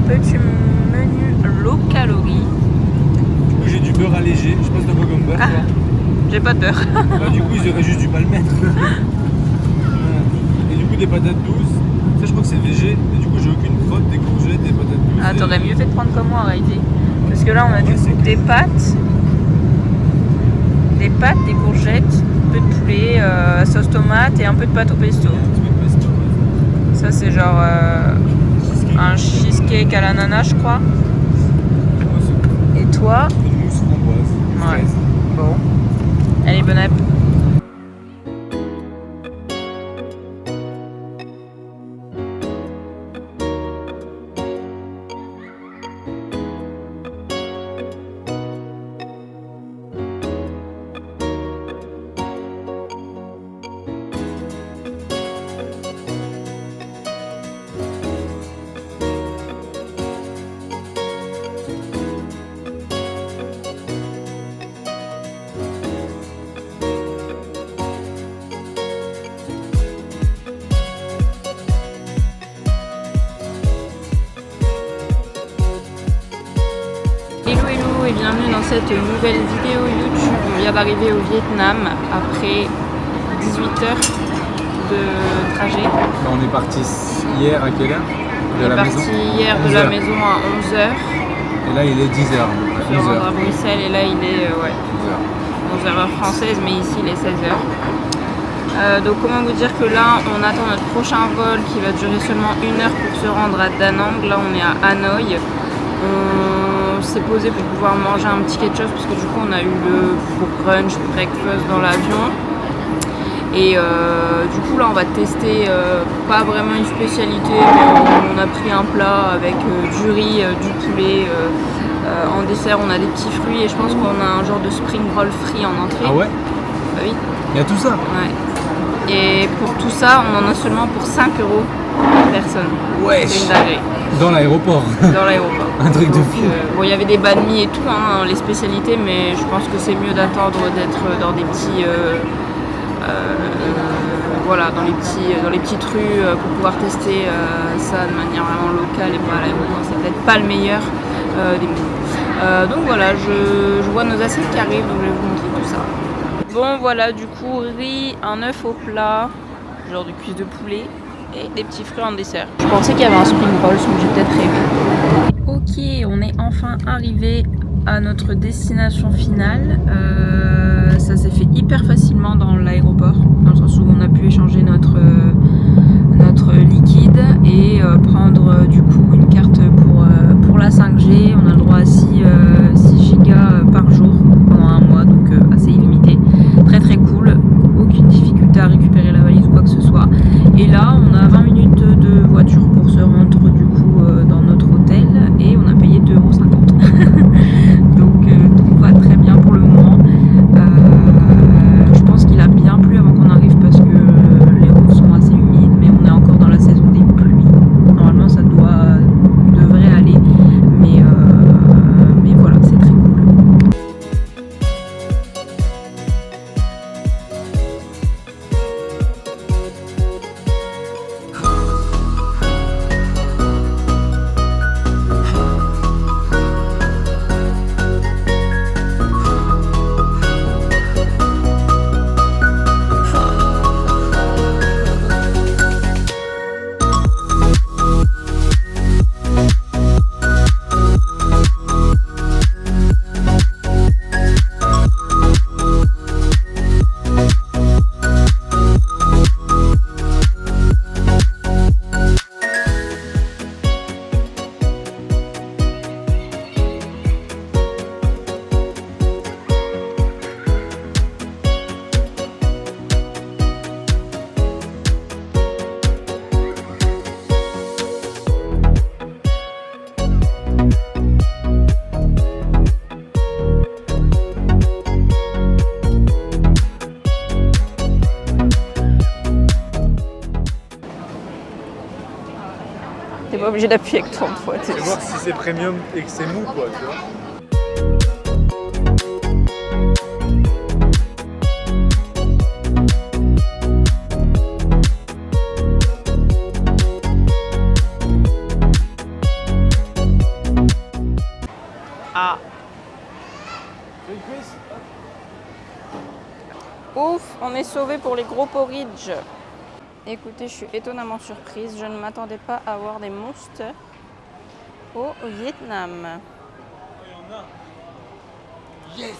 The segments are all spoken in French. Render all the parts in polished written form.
petit menu low calories. Du coup, j'ai du beurre allégé. Je sais pas si t'as quoi comme beurre, toi. J'ai pas de beurre. Bah, du coup, ils auraient juste dû pas le mettre. Et du coup, des patates douces. Ça, je crois que c'est végé. Et du coup, j'ai aucune faute. Des courgettes, des patates douces. Ah, t'aurais mieux fait de prendre comme moi en réalité. Parce que là, on a Ouais, c'est des pâtes, des courgettes, un peu de poulet, sauce tomate et un peu de pâte au pesto. Un petit peu de pesto, ouais. Ça, c'est genre un cheesecake à l'ananas, je crois. Ouais, c'est Et toi? une mousse framboise. Ouais. Fraise. Bon. Allez, bon app. Hello et bienvenue dans cette nouvelle vidéo YouTube. On vient d'arriver au Vietnam après 18 heures de trajet. On est parti hier à quelle heure de la maison? On est parti hier de la maison à 11h. Et là, il est 10h. Je rentre à Bruxelles et là il est 11h heure française, mais ici il est 16h. Donc comment vous dire que là on attend notre prochain vol qui va durer seulement 1 heure pour se rendre à Da Nang. Là on est à Hanoï. On s'est posé pour pouvoir manger un petit quelque chose parce que du coup on a eu le brunch, breakfast dans l'avion. Et du coup là on va tester pas vraiment une spécialité, mais on a pris un plat avec du riz, du poulet. En dessert on a des petits fruits et je pense qu'on a un genre de spring roll frit en entrée. Ah ouais? Bah oui. Il y a tout ça? Ouais. Et pour tout ça on en a seulement pour 5 € par personne. Ouais. C'est une dinguerie. Dans l'aéroport. Dans l'aéroport. Un truc de fou. Bon, il y avait des banh mi et tout, hein, les spécialités, mais je pense que c'est mieux d'attendre d'être dans des petits, voilà, dans les petites rues pour pouvoir tester ça de manière vraiment locale et pas à l'aéroport. C'est peut-être pas le meilleur des menus. Donc voilà, je vois nos assiettes qui arrivent, donc je vais vous montrer tout ça. Bon voilà, du coup, riz, un œuf au plat, genre de cuisse de poulet. Et des petits fruits en dessert. Je pensais qu'il y avait un spring roll, donc j'ai peut-être rêvé. Ok, on est enfin arrivé à notre destination finale. Ça s'est fait hyper facilement dans l'aéroport, dans le sens où on a pu échanger notre liquide et prendre du coup une carte pour la 5G. On a le droit à 6 gigas par jour pendant un mois, donc assez illimité. Très très cool, aucune difficulté à récupérer la valise ou quoi que ce soit. Et là on a 20 minutes de voiture pour se rendre du coup dans notre hôtel et on a payé 2,50 €. Donc tout va très bien pour le moment. Je pense qu'il a bien plu avant qu'on arrive parce que les routes sont assez humides, mais on est encore dans la saison des pluies. Normalement ça devrait aller, mais voilà, c'est très cool. T'es pas obligé d'appuyer avec ton poids. C'est voir si c'est premium et que c'est mou, quoi, tu vois. Ah. Ouf, on est sauvés pour les gros porridge. Écoutez, je suis étonnamment surprise. Je ne m'attendais pas à voir des monstres au Vietnam. Yes.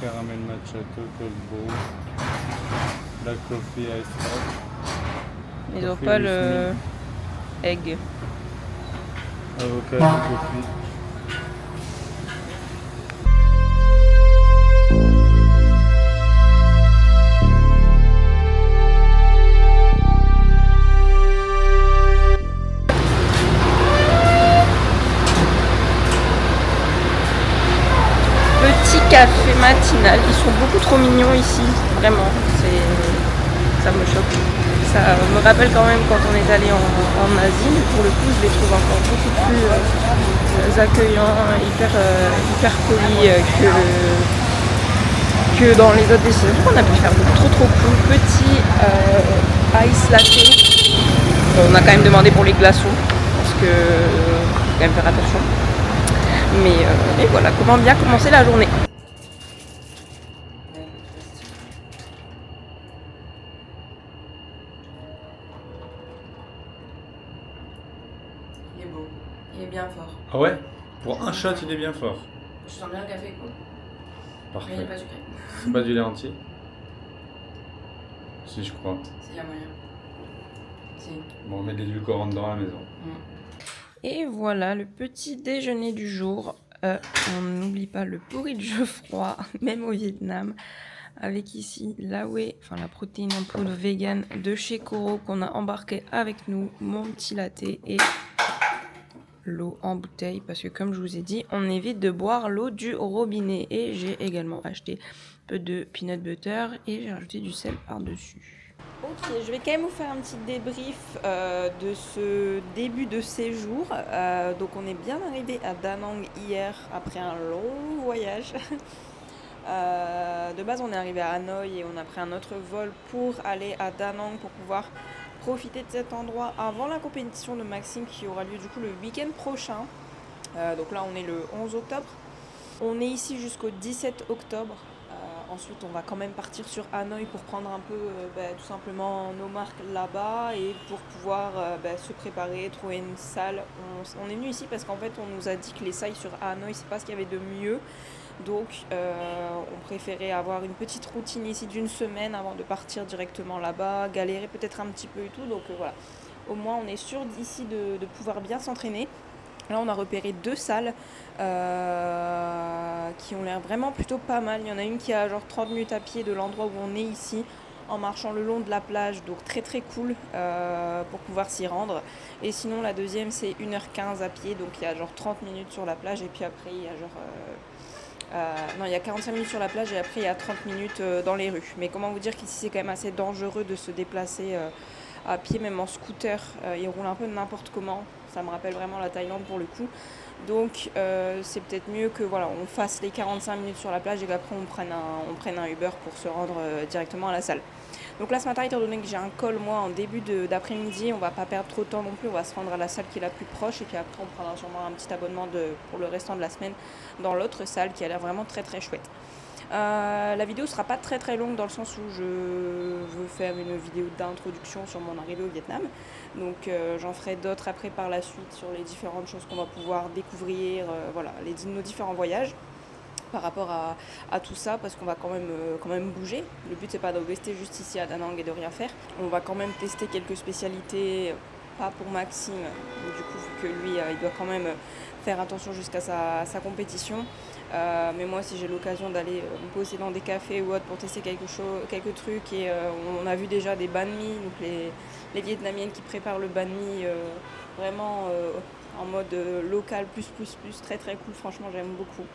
Caramel matcha cold brew, black coffee ice hot. Ils n'ont Coffee pas with le milk, egg. avocado coffee. Petit café matinal, ils sont beaucoup trop mignons ici, vraiment, ça me choque. Ça me rappelle quand même quand on est allé en Asie, mais pour le coup je les trouve encore beaucoup plus accueillants, hyper polis que dans les autres destinations qu'on a pu faire. Donc trop cool, petit ice latte. On a quand même demandé pour les glaçons, parce que faut quand même faire attention. Mais voilà, comment bien commencer la journée. Il est beau, il est bien fort. Ah ouais? Pour un shot, il est bien fort. Je sens bien le café quoi, mais il Parfait. n'est pas sucré. C'est pas du lait entier? Si, je crois. S'il y a moyen. Si. Bon, on met de l'édulcorant dedans à la maison. Et voilà le petit déjeuner du jour. On n'oublie pas le porridge froid, même au Vietnam. Avec ici la whey, enfin la protéine en poudre vegan de chez Coro qu'on a embarqué avec nous, mon petit latte et l'eau en bouteille. Parce que comme je vous ai dit, on évite de boire l'eau du robinet. Et j'ai également acheté un peu de peanut butter et j'ai rajouté du sel par-dessus. Ok, je vais quand même vous faire un petit débrief de ce début de séjour. Donc on est bien arrivé à Da Nang hier après un long voyage. De base on est arrivé à Hanoï et on a pris un autre vol pour aller à Da Nang pour pouvoir profiter de cet endroit avant la compétition de Maxime qui aura lieu du coup le week-end prochain. Donc là on est le 11 octobre. On est ici jusqu'au 17 octobre. Ensuite, on va quand même partir sur Hanoï pour prendre un peu tout simplement nos marques là-bas et pour pouvoir se préparer, trouver une salle. On est venu ici parce qu'en fait, on nous a dit que les salles sur Hanoï, c'est pas ce qu'il y avait de mieux. Donc, on préférait avoir une petite routine ici d'une semaine avant de partir directement là-bas, galérer peut-être un petit peu et tout. Donc voilà, au moins, on est sûr d'ici de pouvoir bien s'entraîner. Là, on a repéré 2 salles qui ont l'air vraiment plutôt pas mal. Il y en a une qui a genre 30 minutes à pied de l'endroit où on est ici, en marchant le long de la plage, donc très cool pour pouvoir s'y rendre. Et sinon, la deuxième, c'est 1h15 à pied, donc il y a genre 30 minutes sur la plage, et puis après, il y a genre... il y a 45 minutes sur la plage, et après, il y a 30 minutes dans les rues. Mais comment vous dire qu'ici, c'est quand même assez dangereux de se déplacer à pied, même en scooter. Ils roulent un peu n'importe comment. Ça me rappelle vraiment la Thaïlande pour le coup. Donc c'est peut-être mieux que voilà, on fasse les 45 minutes sur la plage et qu'après on prenne un Uber pour se rendre directement à la salle. Donc là ce matin, étant donné que j'ai un call moi en début d'après-midi, on va pas perdre trop de temps non plus, on va se rendre à la salle qui est la plus proche et puis après on prendra sûrement un petit abonnement pour le restant de la semaine dans l'autre salle qui a l'air vraiment très chouette. La vidéo sera pas très longue dans le sens où je veux faire une vidéo d'introduction sur mon arrivée au Vietnam. Donc j'en ferai d'autres après par la suite sur les différentes choses qu'on va pouvoir découvrir, voilà, nos différents voyages par rapport à tout ça, parce qu'on va quand même bouger. Le but c'est pas de rester juste ici à Da Nang et de rien faire. On va quand même tester quelques spécialités, pas pour Maxime, du coup vu que lui il doit quand même faire attention jusqu'à sa compétition. Mais moi si j'ai l'occasion d'aller me poser dans des cafés ou autre pour tester quelques trucs, et on a vu déjà des banh mi, donc les Vietnamiennes qui préparent le banh mi vraiment en mode local plus, très cool, franchement j'aime beaucoup.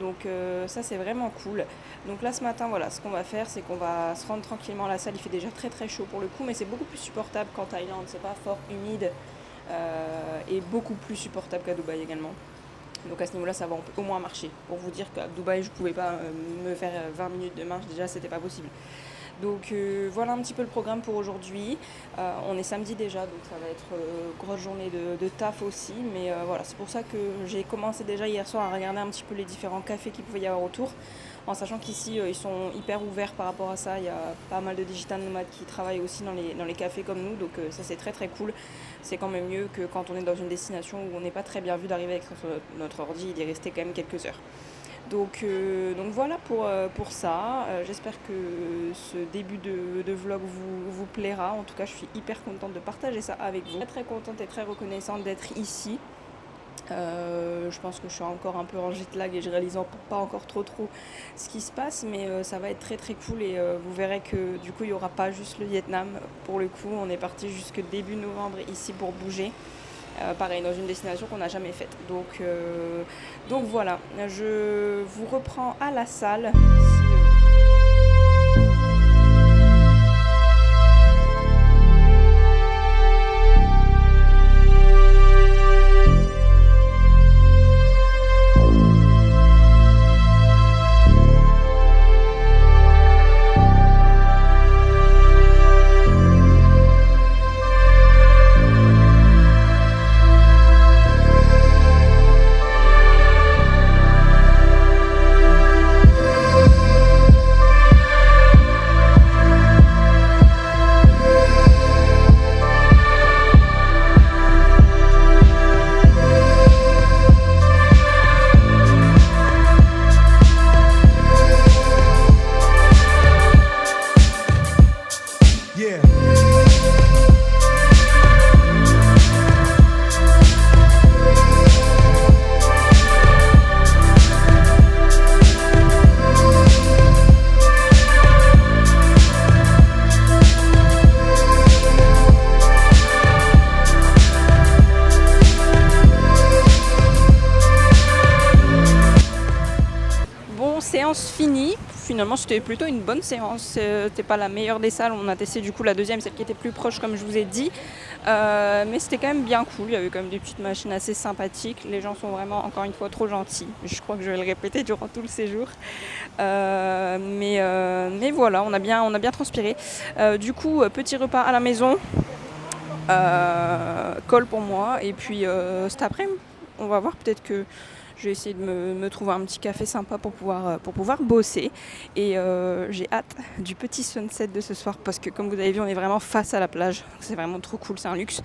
Donc ça c'est vraiment cool. Donc là ce matin, voilà, ce qu'on va faire, c'est qu'on va se rendre tranquillement à la salle. Il fait déjà très très chaud pour le coup, mais c'est beaucoup plus supportable qu'en Thaïlande. C'est pas fort humide et beaucoup plus supportable qu'à Dubaï également. Donc à ce niveau-là, ça va au moins marcher. Pour vous dire qu'à Dubaï, je pouvais pas me faire 20 minutes de marche, déjà c'était pas possible. Donc voilà un petit peu le programme pour aujourd'hui. On est samedi déjà, donc ça va être grosse journée de taf aussi. Mais voilà, c'est pour ça que j'ai commencé déjà hier soir à regarder un petit peu les différents cafés qu'il pouvait y avoir autour. En sachant qu'ici, ils sont hyper ouverts par rapport à ça. Il y a pas mal de digital nomades qui travaillent aussi dans les cafés comme nous. Donc ça, c'est très très cool. C'est quand même mieux que quand on est dans une destination où on n'est pas très bien vu d'arriver avec notre ordi et d'y rester quand même quelques heures. Donc voilà pour ça. J'espère que ce début de vlog vous plaira. En tout cas, je suis hyper contente de partager ça avec vous. Très très contente et très reconnaissante d'être ici. Je pense que je suis encore un peu en jet lag et je réalise pas encore trop ce qui se passe, mais ça va être très très cool et vous verrez que du coup il n'y aura pas juste le Vietnam. Pour le coup, on est parti jusque début novembre ici pour bouger. Pareil, dans une destination qu'on n'a jamais faite. Donc voilà, je vous reprends à la salle. Séance finie. Finalement c'était plutôt une bonne séance, c'était pas la meilleure des salles, on a testé du coup la deuxième, celle qui était plus proche comme je vous ai dit, mais c'était quand même bien cool, il y avait quand même des petites machines assez sympathiques, les gens sont vraiment encore une fois trop gentils, je crois que je vais le répéter durant tout le séjour, mais voilà, on a bien transpiré. Du coup petit repas à la maison, col pour moi, et puis cet après-midi on va voir, peut-être que je vais essayer de me trouver un petit café sympa pour pouvoir bosser. Et j'ai hâte du petit sunset de ce soir parce que comme vous avez vu, on est vraiment face à la plage. C'est vraiment trop cool, c'est un luxe.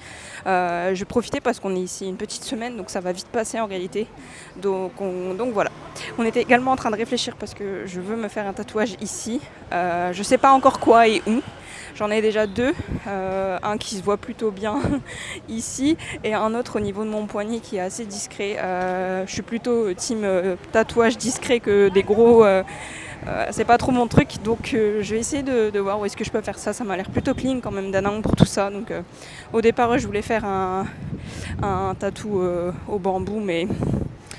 Je vais profiter parce qu'on est ici une petite semaine, donc ça va vite passer en réalité. Donc voilà. On était également en train de réfléchir parce que je veux me faire un tatouage ici. Je sais pas encore quoi et où. J'en ai déjà deux, un qui se voit plutôt bien ici et un autre au niveau de mon poignet qui est assez discret. Je suis plutôt team tatouage discret que des gros, c'est pas trop mon truc, donc je vais essayer de voir où est-ce que je peux faire ça. Ça m'a l'air plutôt clean quand même d'Anang pour tout ça. Donc au départ je voulais faire un tatou au bambou, mais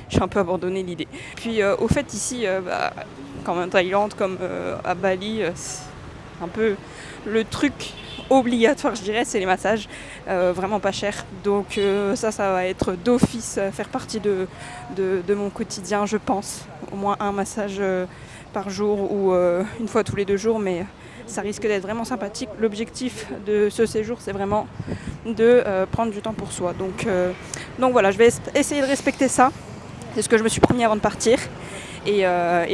j'ai un peu abandonné l'idée. Puis au fait ici, comme en Thaïlande, comme à Bali, c'est un peu le truc obligatoire, je dirais, c'est les massages, vraiment pas cher. Donc ça va être d'office, faire partie de mon quotidien, je pense. Au moins un massage par jour ou une fois tous les 2 jours, mais ça risque d'être vraiment sympathique. L'objectif de ce séjour, c'est vraiment de prendre du temps pour soi. Donc voilà, je vais essayer de respecter ça. C'est ce que je me suis promis avant de partir. Et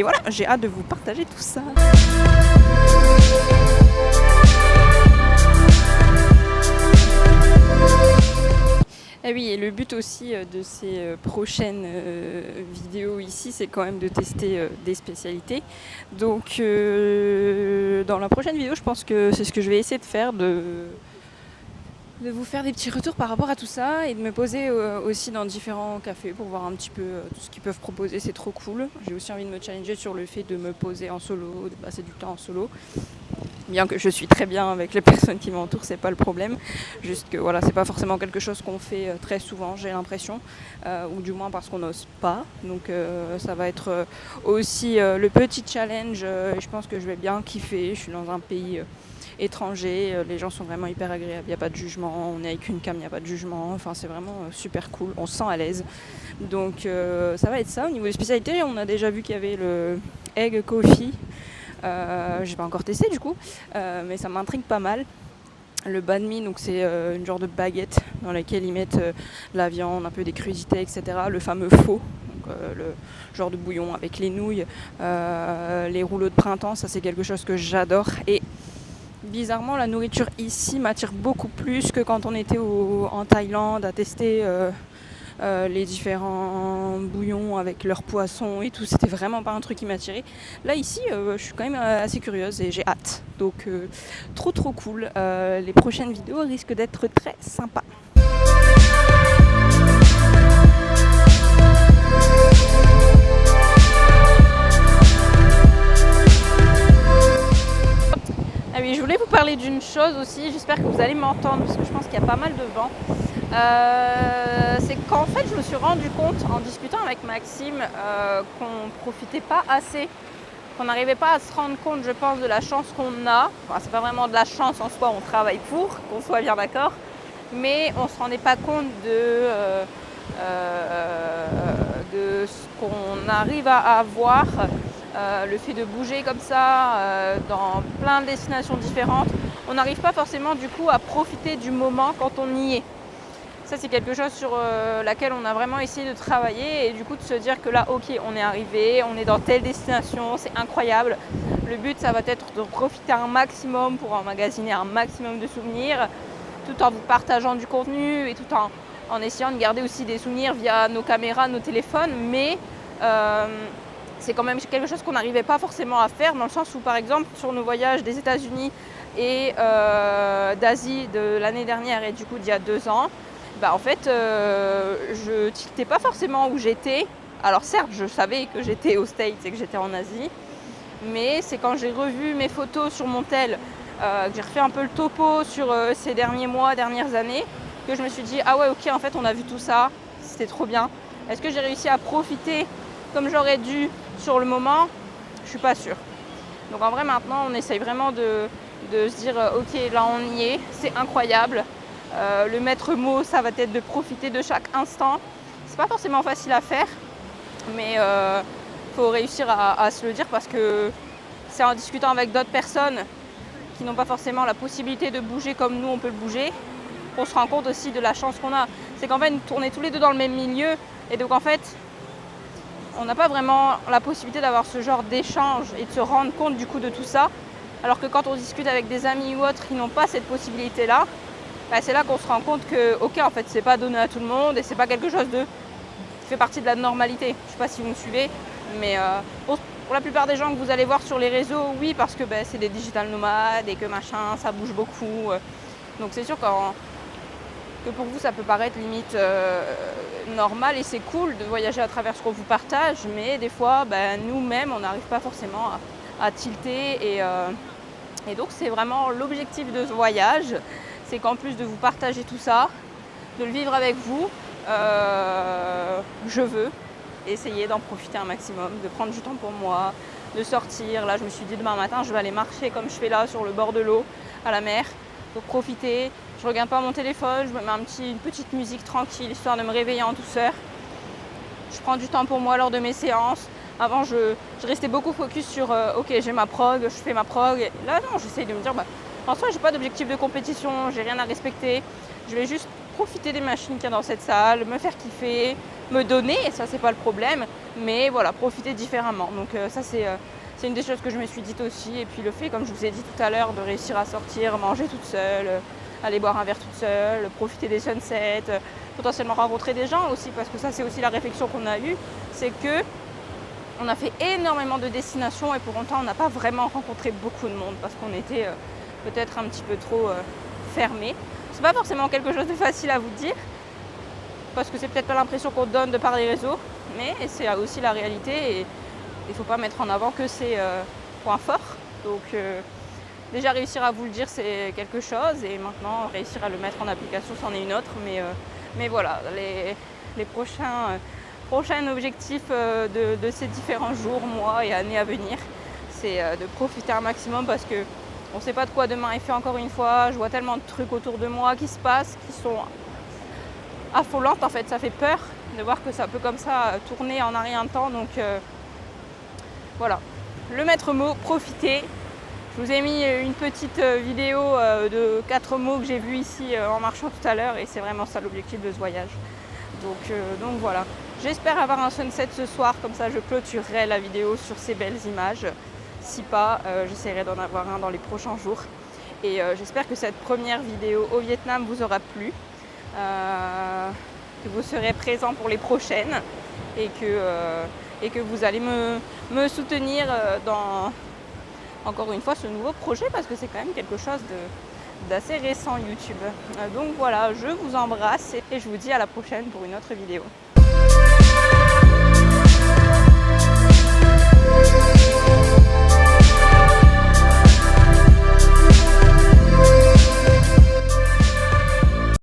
voilà, j'ai hâte de vous partager tout ça. Et oui, et le but aussi de ces prochaines vidéos ici, c'est quand même de tester des spécialités. Donc dans la prochaine vidéo, je pense que c'est ce que je vais essayer de faire, de vous faire des petits retours par rapport à tout ça et de me poser aussi dans différents cafés pour voir un petit peu tout ce qu'ils peuvent proposer. C'est trop cool. J'ai aussi envie de me challenger sur le fait de me poser en solo, de passer du temps en solo. Bien que je suis très bien avec les personnes qui m'entourent, c'est pas le problème. Juste que voilà, c'est pas forcément quelque chose qu'on fait très souvent, j'ai l'impression, ou du moins parce qu'on n'ose pas. Donc ça va être aussi le petit challenge. Je pense que je vais bien kiffer. Je suis dans un pays étranger, les gens sont vraiment hyper agréables, il n'y a pas de jugement, on est avec une cam, il n'y a pas de jugement, enfin c'est vraiment super cool, on se sent à l'aise. Donc ça va être ça. Au niveau des spécialités, on a déjà vu qu'il y avait le egg coffee. J'ai pas encore testé du coup, mais ça m'intrigue pas mal. Le banh mi, donc c'est une genre de baguette dans laquelle ils mettent la viande, un peu des crudités, etc. Le fameux pho, donc, le genre de bouillon avec les nouilles, les rouleaux de printemps, ça c'est quelque chose que j'adore. Et bizarrement, la nourriture ici m'attire beaucoup plus que quand on était en Thaïlande à tester les différents bouillons avec leurs poissons et tout. C'était vraiment pas un truc qui m'attirait. Là ici, je suis quand même assez curieuse et j'ai hâte. Donc trop cool. Les prochaines vidéos risquent d'être très sympas. Ah oui, je voulais vous parler d'une chose aussi, j'espère que vous allez m'entendre parce que je pense qu'il y a pas mal de vent. C'est qu'en fait je me suis rendu compte en discutant avec Maxime qu'on profitait pas assez, qu'on n'arrivait pas à se rendre compte, je pense, de la chance qu'on a. Enfin, c'est pas vraiment de la chance en soi, on travaille pour, qu'on soit bien d'accord, mais on se rendait pas compte de ce qu'on arrive à avoir. Le fait de bouger comme ça dans plein de destinations différentes, on n'arrive pas forcément du coup à profiter du moment quand on y est. Ça c'est quelque chose sur laquelle on a vraiment essayé de travailler et du coup de se dire que là ok, on est arrivé, on est dans telle destination, c'est incroyable. Le but ça va être de profiter un maximum pour emmagasiner un maximum de souvenirs tout en vous partageant du contenu et tout en essayant de garder aussi des souvenirs via nos caméras, nos téléphones, mais c'est quand même quelque chose qu'on n'arrivait pas forcément à faire dans le sens où par exemple sur nos voyages des États-Unis et d'Asie de l'année dernière et du coup d'il y a 2 ans, en fait je tiltais pas forcément où j'étais. Alors certes je savais que j'étais aux States et que j'étais en Asie, mais c'est quand j'ai revu mes photos sur mon tel, que j'ai refait un peu le topo sur ces derniers mois, dernières années, que je me suis dit ah ouais ok en fait on a vu tout ça, c'était trop bien. Est-ce que j'ai réussi à profiter comme j'aurais dû sur le moment? Je suis pas sûre. Donc en vrai maintenant on essaye vraiment de se dire ok là on y est, c'est incroyable. Le maître mot ça va être de profiter de chaque instant. C'est pas forcément facile à faire, mais faut réussir à se le dire parce que c'est en discutant avec d'autres personnes qui n'ont pas forcément la possibilité de bouger comme nous on peut le bouger qu'on se rend compte aussi de la chance qu'on a. C'est qu'en fait on est tous les deux dans le même milieu et donc en fait on n'a pas vraiment la possibilité d'avoir ce genre d'échange et de se rendre compte du coup de tout ça. Alors que quand on discute avec des amis ou autres qui n'ont pas cette possibilité-là, c'est là qu'on se rend compte que ok en fait c'est pas donné à tout le monde et c'est pas quelque chose qui fait partie de la normalité. Je sais pas si vous me suivez, mais pour la plupart des gens que vous allez voir sur les réseaux, oui parce que c'est des digital nomades et que machin, ça bouge beaucoup. Donc c'est sûr que pour vous ça peut paraître limite normal et c'est cool de voyager à travers ce qu'on vous partage, mais des fois nous-mêmes on n'arrive pas forcément à tilter et donc c'est vraiment l'objectif de ce voyage, c'est qu'en plus de vous partager tout ça, de le vivre avec vous, je veux essayer d'en profiter un maximum, de prendre du temps pour moi, de sortir. Là je me suis dit demain matin je vais aller marcher comme je fais là sur le bord de l'eau à la mer, pour profiter. Je regarde pas mon téléphone, je me mets une petite musique tranquille histoire de me réveiller en douceur. Je prends du temps pour moi lors de mes séances. Avant je restais beaucoup focus sur ok j'ai ma prog, je fais ma prog. Et là non, j'essaye de me dire en soi j'ai pas d'objectif de compétition, j'ai rien à respecter. Je vais juste profiter des machines qu'il y a dans cette salle, me faire kiffer, me donner, et ça c'est pas le problème, mais voilà, profiter différemment. Donc ça c'est une des choses que je me suis dite aussi. Et puis le fait, comme je vous ai dit tout à l'heure, de réussir à sortir, manger toute seule, aller boire un verre toute seule, profiter des sunsets, potentiellement rencontrer des gens aussi, parce que ça c'est aussi la réflexion qu'on a eue, c'est que on a fait énormément de destinations et pour autant on n'a pas vraiment rencontré beaucoup de monde parce qu'on était peut-être un petit peu trop fermé. C'est pas forcément quelque chose de facile à vous dire parce que c'est peut-être pas l'impression qu'on donne de par les réseaux, mais c'est aussi la réalité et il faut pas mettre en avant que c'est points forts. déjà réussir à vous le dire, c'est quelque chose, et maintenant réussir à le mettre en application, c'en est une autre. Mais voilà, les prochains objectifs de ces différents jours, mois et années à venir, c'est de profiter un maximum, parce que on ne sait pas de quoi demain est fait. Encore une fois, je vois tellement de trucs autour de moi qui se passent, qui sont affolantes en fait. Ça fait peur de voir que ça peut comme ça tourner en un rien de temps. Donc voilà, le maître mot, profiter. Je vous ai mis une petite vidéo de 4 mots que j'ai vus ici en marchant tout à l'heure, et c'est vraiment ça l'objectif de ce voyage. Donc voilà, j'espère avoir un sunset ce soir, comme ça je clôturerai la vidéo sur ces belles images. Si pas, j'essaierai d'en avoir un dans les prochains jours. Et j'espère que cette première vidéo au Vietnam vous aura plu, que vous serez présents pour les prochaines, et que vous allez me soutenir dans, encore une fois, ce nouveau projet, parce que c'est quand même quelque chose d'assez récent YouTube. Donc voilà, je vous embrasse et je vous dis à la prochaine pour une autre vidéo.